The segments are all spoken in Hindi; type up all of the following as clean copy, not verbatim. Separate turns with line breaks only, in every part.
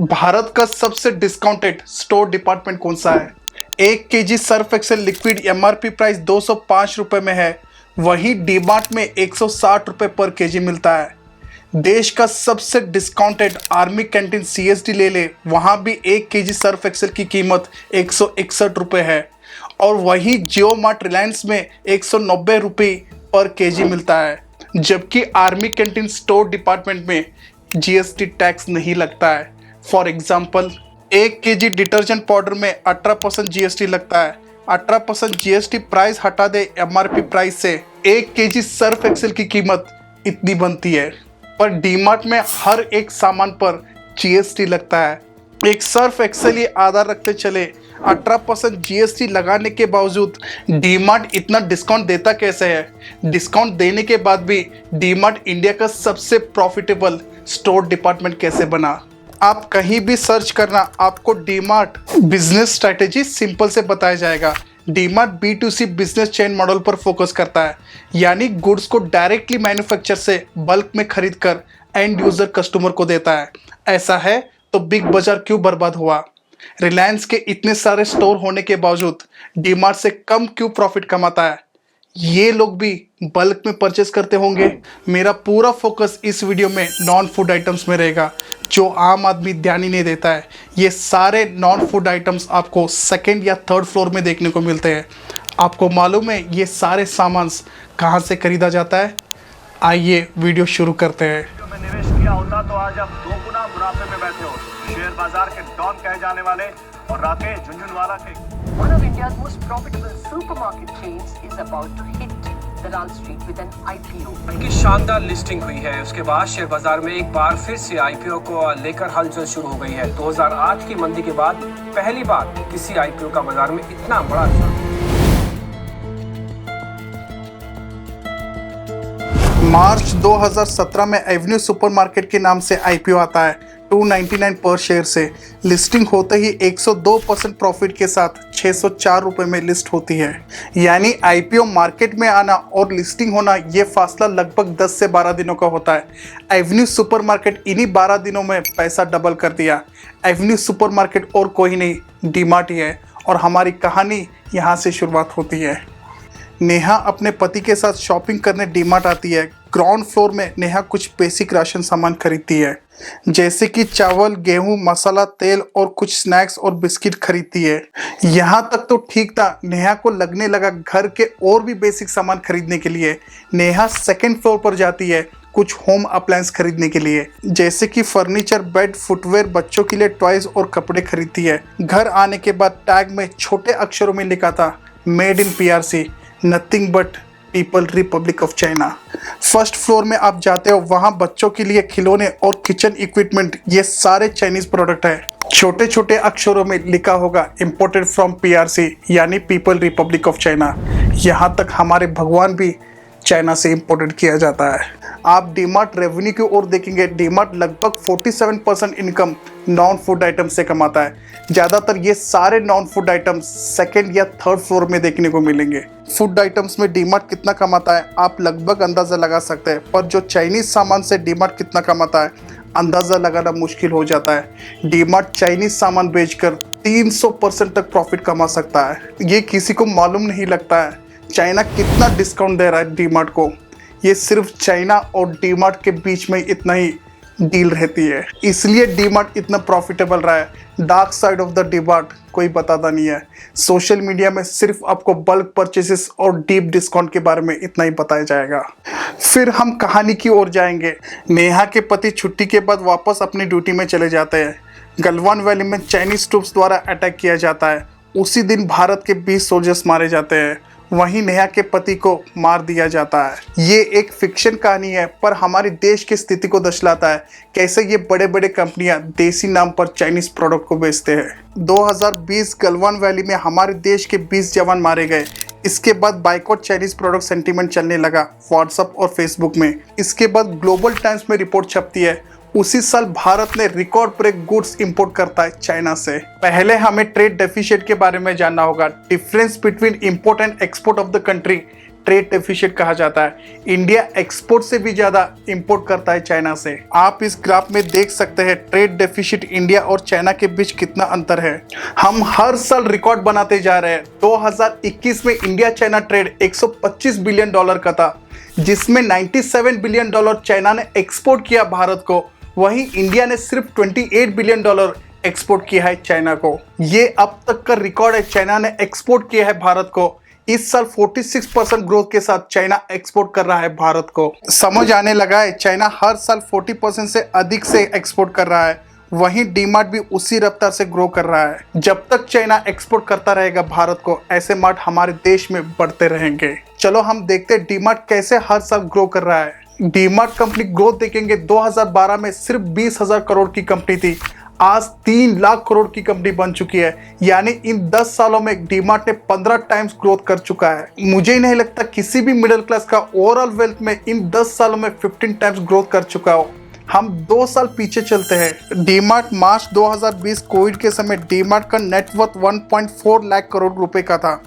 भारत का सबसे डिस्काउंटेड स्टोर डिपार्टमेंट कौन सा है? 1 KG Surf Excel liquid MRP price 205 रुपये में है, वहीं डीमार्ट में 160 रुपये पर केजी मिलता है। देश का सबसे डिस्काउंटेड आर्मी कैंटीन सीएसडी ले ले, वहाँ भी 1 केजी सर्फ एक्सेल की कीमत 161 रुपये है, और वहीं जियो मार्ट रिलायंस में 190 रुपये पर केजी मिलता है, जबकि आर्मी कैंटीन स्टोर डिपार्टमेंट में जीएसटी टैक्स नहीं लगता है। For example, 1 KG detergent powder में 18% जीएसटी लगता है। 18% जीएसटी प्राइस हटा दे एमआरपी प्राइस से, 1 केजी सर्फ एक्सेल की कीमत इतनी बनती है, पर डीमार्ट में हर एक सामान पर जीएसटी लगता है। एक सर्फ एक्सेल ये आधार रखते चले, 18% जीएसटी लगाने के बावजूद डीमार्ट इतना डिस्काउंट देता कैसे है? डिस्काउंट देने के बाद भी डीमार्ट इंडिया का सबसे प्रॉफिटेबल स्टोर डिपार्टमेंट कैसे बना? आप कहीं भी सर्च करना, आपको डीमार्ट बिजनेस स्ट्रेटेजी सिंपल से बताया जाएगा। DMart B2C business chain model पर फोकस करता है, यानी गुड्स को डायरेक्टली मैन्युफैक्चर से बल्क में खरीद कर एंड यूजर कस्टमर को देता है। ऐसा है तो बिग बाजार क्यों बर्बाद हुआ? रिलायंस के इतने सारे स्टोर होने के बावजूद डीमार्ट से कम क्यों प्रॉफिट कमाता है? ये लोग भी बल्क में परचेस करते होंगे। मेरा पूरा फोकस इस वीडियो में नॉन फूड आइटम्स में रहेगा, जो आम आदमी ध्यान ही नहीं देता है। ये सारे नॉन फूड आइटम्स आपको सेकंड या थर्ड फ्लोर में देखने को मिलते हैं। आपको मालूम है ये सारे सामान कहाँ से खरीदा जाता है? आइए वीडियो शुरू करते हैं।
में निवेश किया होता तो आज आप 2 गुना मुनाफे में बैठे हो। शेयर बाजार के डॉन कहे जाने वाले और राकेश झुनझुनवाला के
One of India's most profitable supermarket chains is about to hit Dalal Street with an IPO.
उनकी शानदार लिस्टिंग हुई है। उसके बाद शेयर बाजार में एक बार फिर से आईपीओ को लेकर हलचल शुरू हो गई है। 2008 की मंदी के बाद पहली बार किसी आईपीओ का बाजार में इतना बड़ा
मार्च 2017 में एवेन्यू सुपरमार्केट के नाम से आईपीओ आता है 299 पर शेयर से। लिस्टिंग होते ही 102% प्रॉफिट के साथ 604 रुपये में लिस्ट होती है। यानी आईपीओ मार्केट में आना और लिस्टिंग होना, ये फासला लगभग 10 से 12 दिनों का होता है। एवेन्यू सुपरमार्केट इन्हीं 12 दिनों में पैसा डबल कर दिया। एवेन्यू सुपरमार्केट और कोई नहीं, डीमार्ट ही है, और हमारी कहानी यहाँ से शुरुआत होती है। नेहा अपने पति के साथ शॉपिंग करने डीमार्ट आती है। ग्राउंड फ्लोर में नेहा कुछ बेसिक राशन सामान खरीदती है, जैसे कि चावल, गेहूं, मसाला, तेल और कुछ स्नैक्स और बिस्किट खरीदती है। यहाँ तक तो ठीक था। नेहा को लगने लगा घर के और भी बेसिक सामान खरीदने के लिए। नेहा सेकंड फ्लोर पर जाती है कुछ होम अप्लायंस खरीदने के लिए, जैसे कि फर्नीचर, बेड, फुटवेयर, बच्चों के लिए टॉयज और कपड़े खरीदती है। घर आने के बाद टैग में छोटे अक्षरों में लिखा था made in PRC, nothing but people Republic of China. First floor में आप जाते हो, वहाँ बच्चों के लिए खिलौने और किचन इक्विपमेंट, ये सारे चाइनीज प्रोडक्ट है। छोटे छोटे अक्षरों में लिखा होगा इम्पोर्टेड फ्रॉम PRC, यानी पीपल रिपब्लिक ऑफ चाइना। यहाँ तक हमारे भगवान भी चाइना से इम्पोर्टेड किया जाता है। आप डीमार्ट रेवेन्यू की ओर देखेंगे, डीमार्ट लगभग 47% इनकम नॉन फूड आइटम से कमाता है। ज़्यादातर ये सारे नॉन फूड आइटम्स सेकंड या थर्ड फ्लोर में देखने को मिलेंगे। फूड आइटम्स में डीमार्ट कितना कमाता है आप लगभग अंदाज़ा लगा सकते हैं, पर जो चाइनीज़ सामान से डीमार्ट कितना कमाता है अंदाज़ा लगाना मुश्किल हो जाता है। डीमार्ट चाइनीज़ सामान बेचकर 300% तक प्रॉफिट कमा सकता है। ये किसी को मालूम नहीं लगता है चाइना कितना डिस्काउंट दे रहा है डीमार्ट को। ये सिर्फ चाइना और डीमार्ट के बीच में इतना ही डील रहती है, इसलिए डीमार्ट इतना प्रॉफिटेबल रहा है। Dark side of the DMart कोई बताता नहीं है। सोशल मीडिया में सिर्फ आपको बल्क परचेसेस और डीप डिस्काउंट के बारे में इतना ही बताया जाएगा। फिर हम कहानी की ओर जाएंगे। नेहा के पति छुट्टी के बाद वापस अपनी ड्यूटी में चले जाते हैं। गलवान वैली में चाइनीज ट्रूप्स द्वारा अटैक किया जाता है। उसी दिन भारत के 20 सोल्जर्स मारे जाते हैं। वहीं नेहा के पति को मार दिया जाता है। ये एक फिक्शन कहानी है, पर हमारे देश की स्थिति को दर्शाता है कैसे ये बड़े बड़े कंपनियां देसी नाम पर चाइनीज प्रोडक्ट को बेचते हैं। 2020 गलवान वैली में हमारे देश के 20 जवान मारे गए। इसके बाद बाइकॉट चाइनीज प्रोडक्ट सेंटीमेंट चलने लगा व्हाट्सएप और फेसबुक में। इसके बाद ग्लोबल टाइम्स में रिपोर्ट छपती है उसी साल भारत ने रिकॉर्ड ब्रेक गुड्स इंपोर्ट करता है चाइना से। पहले हमें ट्रेड डेफिसिट के बारे में जानना होगा। Difference between import and export of the country trade deficit कहा जाता है। इंडिया एक्सपोर्ट से भी ज्यादा इंपोर्ट करता है चाइना से। आप इस ग्राफ में देख सकते हैं ट्रेड डेफिसिट इंडिया और चाइना के बीच कितना अंतर है। हम हर साल रिकॉर्ड बनाते जा रहे हैं। 2021 में India China trade 125 billion dollar का था, जिसमें 97 बिलियन डॉलर चाइना ने एक्सपोर्ट किया भारत को। वहीं इंडिया ने सिर्फ 28 बिलियन डॉलर एक्सपोर्ट किया है चाइना को। ये अब तक का रिकॉर्ड है, चाइना ने एक्सपोर्ट किया है भारत को। इस साल 46% ग्रोथ के साथ चाइना एक्सपोर्ट कर रहा है भारत को। समझ आने लगा है, चाइना हर साल 40% से अधिक से एक्सपोर्ट कर रहा है। वहीं डीमार्ट भी उसी रफ्तार से ग्रो कर रहा है। जब तक चाइना एक्सपोर्ट करता रहेगा भारत को, ऐसे मार्ट हमारे देश में बढ़ते रहेंगे। चलो हम देखते हैं डीमार्ट कैसे हर साल ग्रो कर रहा है। डीमार्ट कंपनी ग्रोथ देखेंगे, 2012 में सिर्फ 20,000 करोड़ की कंपनी थी, आज 3 लाख करोड़ की कंपनी बन चुकी है। यानी इन 10 सालों में डीमार्ट ने 15 टाइम्स ग्रोथ कर चुका है। मुझे नहीं लगता किसी भी मिडिल क्लास का ओवरऑल वेल्थ में इन 10 सालों में 15 टाइम्स ग्रोथ कर चुका हो। हम 2 साल पीछे चलते हैं। डीमार्ट मार्च 2020 कोविड के समय डीमार्ट का नेटवर्थ 1.4 लाख करोड़ रुपए का था।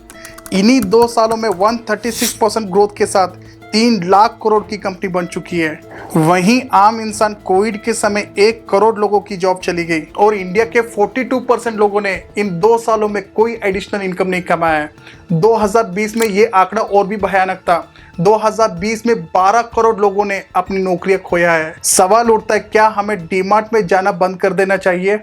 इन्हीं 2 सालों में 136% ग्रोथ के साथ 3 लाख करोड़ की कंपनी बन चुकी है। वहीं आम इंसान कोविड के समय 1 करोड़ लोगों की जॉब चली गई और इंडिया के 42% लोगों ने इन 2 सालों में कोई एडिशनल इनकम नहीं कमाया है। 2020 में ये आंकड़ा और भी भयानक था। 2020 में 12 करोड़ लोगों ने अपनी नौकरियां खोया है। सवाल उठता है, क्या हमें डीमार्ट में जाना बंद कर देना चाहिए?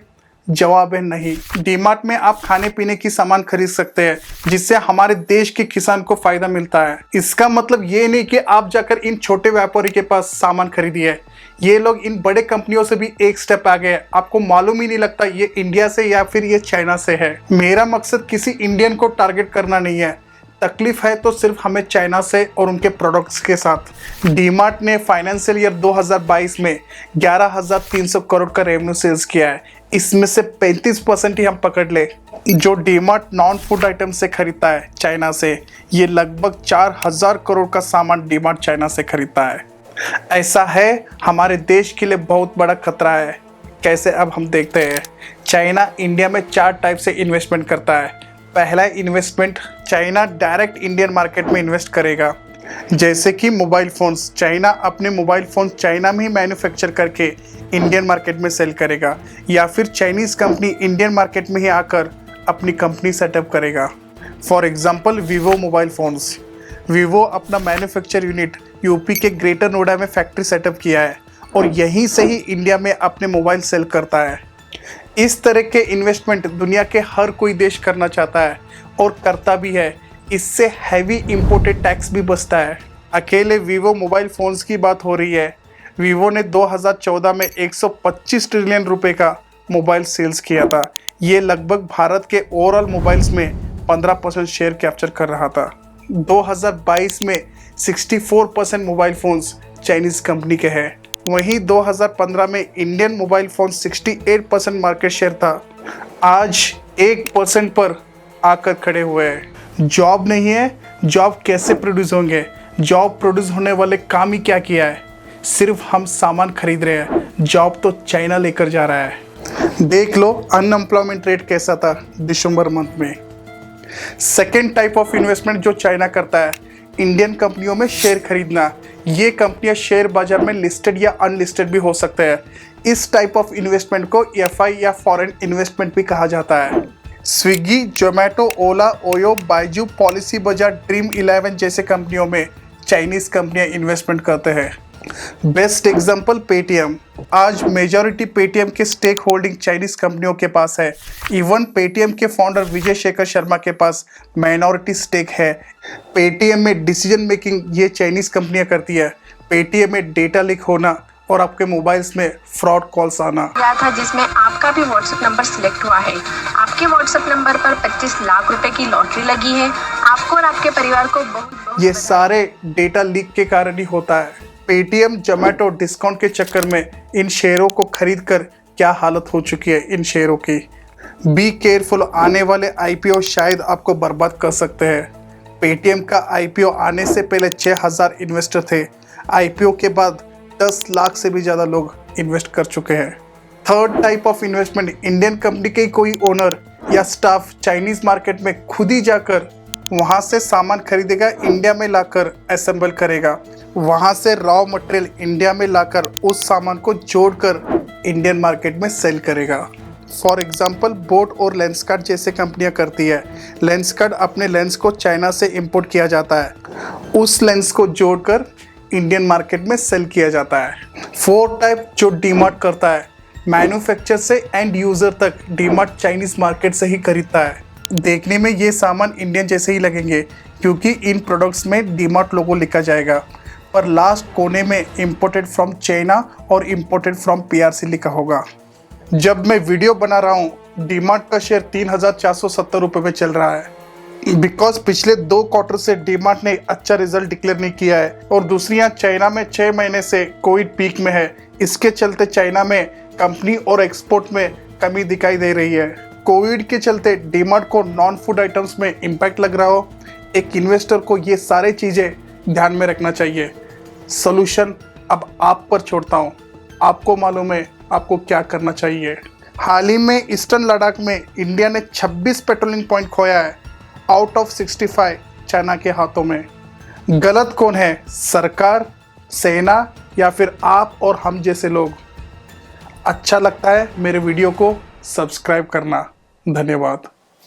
जवाब है नहीं। डीमार्ट में आप खाने पीने की सामान खरीद सकते हैं, जिससे हमारे देश के किसान को फायदा मिलता है। इसका मतलब ये नहीं कि आप जाकर इन छोटे व्यापारी के पास सामान खरीदिए। ये लोग इन बड़े कंपनियों से भी एक स्टेप आगे है। आपको मालूम ही नहीं लगता ये इंडिया से या फिर ये चाइना से है। मेरा मकसद किसी इंडियन को टारगेट करना नहीं है। तकलीफ है तो सिर्फ हमें चाइना से और उनके प्रोडक्ट्स के साथ। डीमार्ट ने फाइनेंशियल ईयर 2022 में 11,300 करोड़ का रेवेन्यू सेल्स किया है। इसमें से 35% ही हम पकड़ ले जो डीमार्ट नॉन फूड आइटम से खरीदता है चाइना से। ये लगभग 4,000 करोड़ का सामान डीमार्ट चाइना से खरीदता है। ऐसा है, हमारे देश के लिए बहुत बड़ा खतरा है। कैसे, अब हम देखते हैं। चाइना इंडिया में 4 टाइप से इन्वेस्टमेंट करता है। पहला investment, China direct Indian market में इन्वेस्ट करेगा, जैसे कि मोबाइल फ़ोन्स। चाइना अपने मोबाइल फ़ोन चाइना में ही मैन्युफैक्चर करके इंडियन मार्केट में सेल करेगा, या फिर चाइनीज़ कंपनी इंडियन मार्केट में ही आकर अपनी कंपनी सेटअप करेगा। For example Vivo mobile phones. Vivo अपना मैन्युफैक्चर यूनिट यूपी के ग्रेटर नोएडा में फैक्ट्री सेटअप किया है और यहीं से ही इंडिया में अपने मोबाइल सेल करता है। इस तरह के इन्वेस्टमेंट दुनिया के हर कोई देश करना चाहता है और करता भी है। इससे हैवी इंपोर्टेड टैक्स भी बचता है। अकेले वीवो मोबाइल फ़ोन्स की बात हो रही है। वीवो ने 2014 में 125 ट्रिलियन रुपए का मोबाइल सेल्स किया था। ये लगभग भारत के ओवरऑल मोबाइल्स में 15% शेयर कैप्चर कर रहा था। 2022 में 64% मोबाइल फ़ोन्स चाइनीज़ कंपनी के हैं। वहीं 2015 में Indian mobile phone 68% market share था, आज 1% पर आकर खड़े हुए हैं। जॉब नहीं है, जॉब कैसे प्रोड्यूस होंगे? जॉब प्रोड्यूस होने वाले काम ही क्या किया है? सिर्फ हम सामान खरीद रहे हैं। जॉब तो चाइना लेकर जा रहा है। देख लो अनएम्प्लॉयमेंट रेट कैसा था दिसंबर मंथ में। सेकेंड टाइप ऑफ इन्वेस्टमेंट जो चाइना करता है, इंडियन कंपनियों में शेयर खरीदना। ये कंपनियां शेयर बाजार में लिस्टेड या अनलिस्टेड भी हो सकते हैं। इस टाइप ऑफ इन्वेस्टमेंट को एफआई या फॉरेन इन्वेस्टमेंट भी कहा जाता है। स्विगी, जोमेटो, ओला, ओयो, बाइजू, पॉलिसी बाजार, ड्रीम 11 जैसे कंपनियों में चाइनीज़ कंपनियां इन्वेस्टमेंट करते हैं। Best example Paytm. आज मेजॉरिटी पेटीएम के स्टेक होल्डिंग चाइनीज कंपनियों के पास है। इवन पेटीएम के फाउंडर विजय शेखर शर्मा के पास माइनॉरिटी स्टेक है। पेटीएम में डिसीजन मेकिंग ये चाइनीज कंपनियां करती है। पेटीएम में डेटा लीक होना और आपके मोबाइल्स में फ्रॉड कॉल्स आना
था, जिसमें आपका भी व्हाट्सएप नंबर सिलेक्ट हुआ है। आपके व्हाट्सएप नंबर पर 25 लाख रुपए की लॉटरी लगी है। आपको और आपके परिवार को बहुत
ये सारे डेटा लीक के कारण ही होता है। पेटीएम, जोमेटो डिस्काउंट के चक्कर में इन शेयरों को खरीद कर क्या हालत हो चुकी है इन शेयरों की। बी केयरफुल, आने वाले आईपीओ शायद आपको बर्बाद कर सकते हैं। पेटीएम का आईपीओ आने से पहले 6,000 इन्वेस्टर थे। आईपीओ के बाद 10 लाख से भी ज़्यादा लोग इन्वेस्ट कर चुके हैं। Third type of investment, Indian company के कोई ओनर या स्टाफ चाइनीज़ मार्केट में खुद ही जाकर वहाँ से सामान खरीदेगा, इंडिया में लाकर असेंबल करेगा, वहाँ से रॉ मटेरियल इंडिया में लाकर उस सामान को जोड़कर इंडियन मार्केट में सेल करेगा। फॉर एग्जाम्पल बोट और लेंसकार्ट जैसे कंपनियां करती है। लेंसकार्ट अपने लेंस को चाइना से इंपोर्ट किया जाता है, उस लेंस को जोड़कर इंडियन मार्केट में सेल किया जाता है। 4 टाइप जो डीमार्ट करता है, मैन्युफैक्चर से एंड यूज़र तक डीमार्ट चाइनीज़ मार्केट से ही खरीदता है। देखने में ये सामान इंडियन जैसे ही लगेंगे क्योंकि इन प्रोडक्ट्स में डीमार्ट लोगो लिखा जाएगा, पर लास्ट कोने में इंपोर्टेड फ्रॉम चाइना और इंपोर्टेड फ्रॉम PRC लिखा होगा। जब मैं वीडियो बना रहा हूँ डीमार्ट का शेयर 3,470 रुपये में चल रहा है, बिकॉज पिछले 2 क्वार्टर से डीमार्ट ने अच्छा रिजल्ट डिक्लेयर नहीं किया है और दूसरी यहाँ चाइना में 6 महीने से कोविड पीक में है। इसके चलते चाइना में कंपनी और एक्सपोर्ट में कमी दिखाई दे रही है। कोविड के चलते डीमार्ट को नॉन फूड आइटम्स में इम्पैक्ट लग रहा हो, एक इन्वेस्टर को ये सारी चीज़ें ध्यान में रखना चाहिए। सॉल्यूशन अब आप पर छोड़ता हूँ, आपको मालूम है आपको क्या करना चाहिए। हाल ही में ईस्टर्न लद्दाख में इंडिया ने 26 पेट्रोलिंग पॉइंट खोया है आउट ऑफ 65 चाइना के हाथों में। गलत कौन है, सरकार, सेना या फिर आप और हम जैसे लोग? अच्छा लगता है मेरे वीडियो को सब्सक्राइब करना। धन्यवाद।